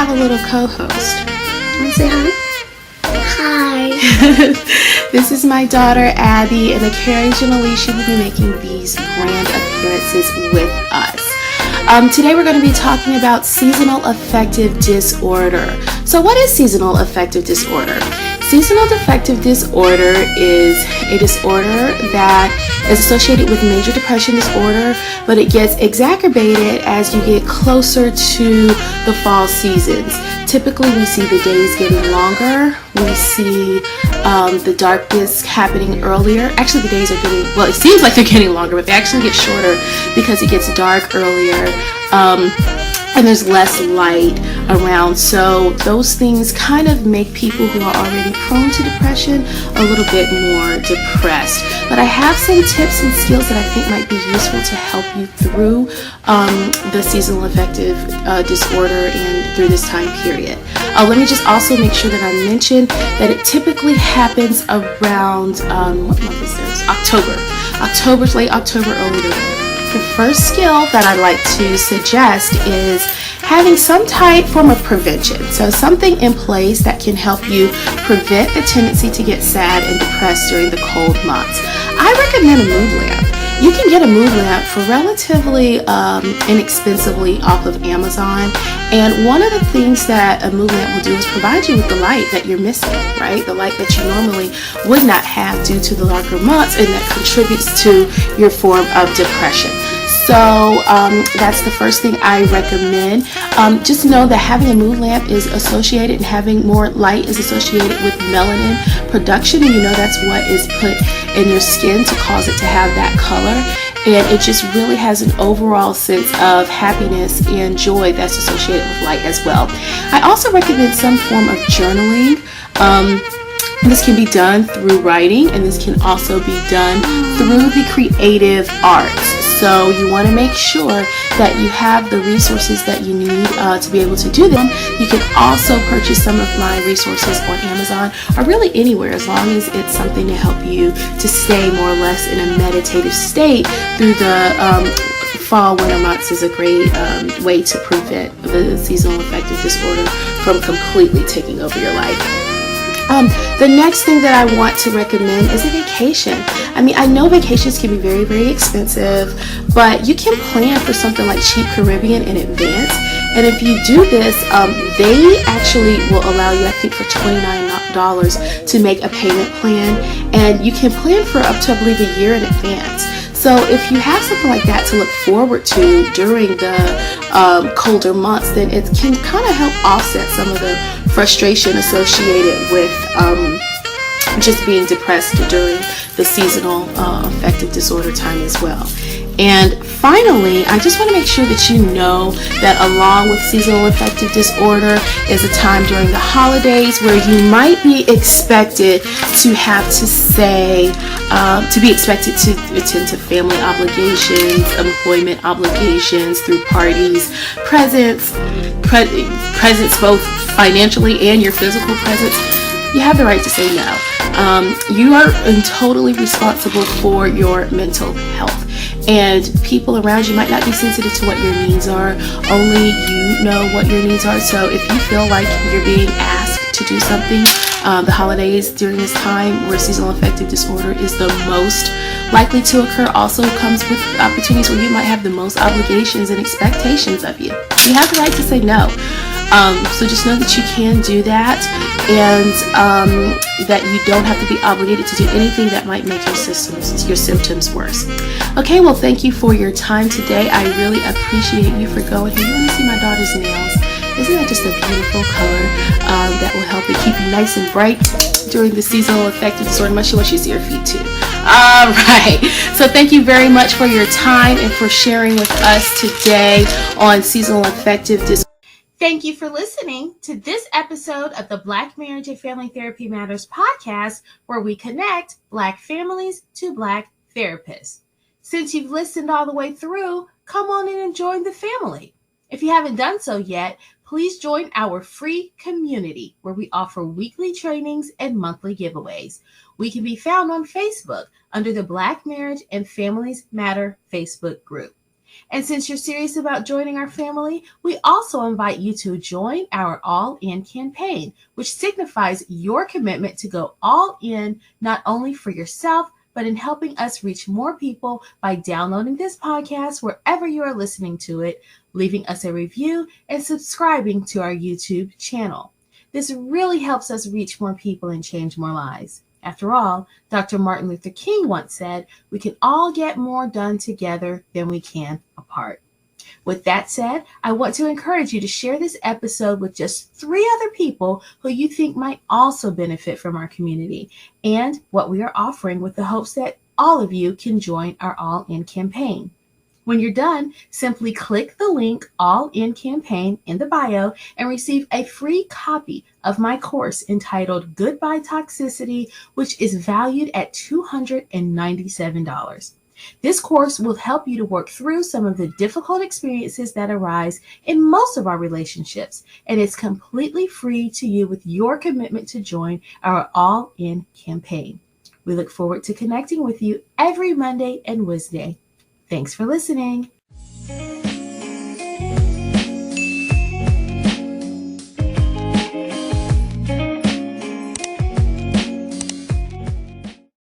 have a little co-host. Want to say hi? Hi. This is my daughter, Abby, and occasionally she will be making these grand appearances with us. Today we're going to be talking about seasonal affective disorder. So what is seasonal affective disorder? Seasonal affective disorder is a disorder that is associated with major depression disorder, but it gets exacerbated as you get closer to the fall seasons. Typically, we see the days getting longer. We see the darkness happening earlier. Actually, the days are getting, well, it seems like they're getting longer, but they actually get shorter because it gets dark earlier. And there's less light around. So those things kind of make people who are already prone to depression a little bit more depressed. But I have some tips and skills that I think might be useful to help you through the seasonal affective disorder and through this time period. Let me just also make sure that I mention that it typically happens around, what month is this? October, late October, early November. The first skill that I'd like to suggest is having some type form of prevention. So something in place that can help you prevent the tendency to get sad and depressed during the cold months. I recommend a mood lamp. You can get a mood lamp for relatively inexpensively off of Amazon. And one of the things that a mood lamp will do is provide you with the light that you're missing, right? The light that you normally would not have due to the darker months, and that contributes to your form of depression. So that's the first thing I recommend. Just know that having a mood lamp is associated, and having more light is associated with melanin production, and you know that's what is put in your skin to cause it to have that color. And it just really has an overall sense of happiness and joy that's associated with light as well. I also recommend some form of journaling. This can be done through writing, and this can also be done through the creative arts. So you want to make sure that you have the resources that you need to be able to do them. You can also purchase some of my resources on Amazon or really anywhere, as long as it's something to help you to stay more or less in a meditative state through the fall, winter months is a great way to prevent the seasonal affective disorder from completely taking over your life. The next thing that I want to recommend is a vacation. I mean, I know vacations can be very, very expensive, but you can plan for something like Cheap Caribbean in advance. And if you do this, they actually will allow you, I think, for $29 to make a payment plan. And you can plan for up to, I believe, a year in advance. So if you have something like that to look forward to during the colder months, then it can kind of help offset some of the frustration associated with just being depressed during the seasonal affective disorder time as well. And finally, I just want to make sure that you know that along with seasonal affective disorder is a time during the holidays where you might be expected to have to say, to be expected to attend to family obligations, employment obligations, through parties, presents both financially and your physical presence. You have the right to say no. You are totally responsible for your mental health. And people around you might not be sensitive to what your needs are. Only you know what your needs are. So if you feel like you're being asked to do something, the holidays during this time where seasonal affective disorder is the most likely to occur also comes with opportunities where you might have the most obligations and expectations of you. You have the right to say no. So just know that you can do that, and that you don't have to be obligated to do anything that might make your symptoms worse. Okay, well, thank you for your time today. I really appreciate you for going here. You want to see my daughter's nails? Isn't that just a beautiful color that will help it keep you nice and bright during the seasonal affective disorder? Much you want you to see her feet too. All right. So thank you very much for your time and for sharing with us today on seasonal affective disorder. Thank you for listening to this episode of the Black Marriage and Family Therapy Matters podcast, where we connect Black families to Black therapists. Since you've listened all the way through, come on in and join the family. If you haven't done so yet, please join our free community where we offer weekly trainings and monthly giveaways. We can be found on Facebook under the Black Marriage and Families Matter Facebook group. And since you're serious about joining our family, we also invite you to join our All In campaign, which signifies your commitment to go all in, not only for yourself, but in helping us reach more people by downloading this podcast wherever you are listening to it, leaving us a review, and subscribing to our YouTube channel. This really helps us reach more people and change more lives. After all, Dr. Martin Luther King once said, we can all get more done together than we can apart. With that said, I want to encourage you to share this episode with just 3 other people who you think might also benefit from our community and what we are offering, with the hopes that all of you can join our All In campaign. When you're done, simply click the link All In Campaign in the bio and receive a free copy of my course entitled Goodbye Toxicity, which is valued at $297. This course will help you to work through some of the difficult experiences that arise in most of our relationships, and it's completely free to you with your commitment to join our All In campaign. We look forward to connecting with you every Monday and Wednesday. Thanks for listening.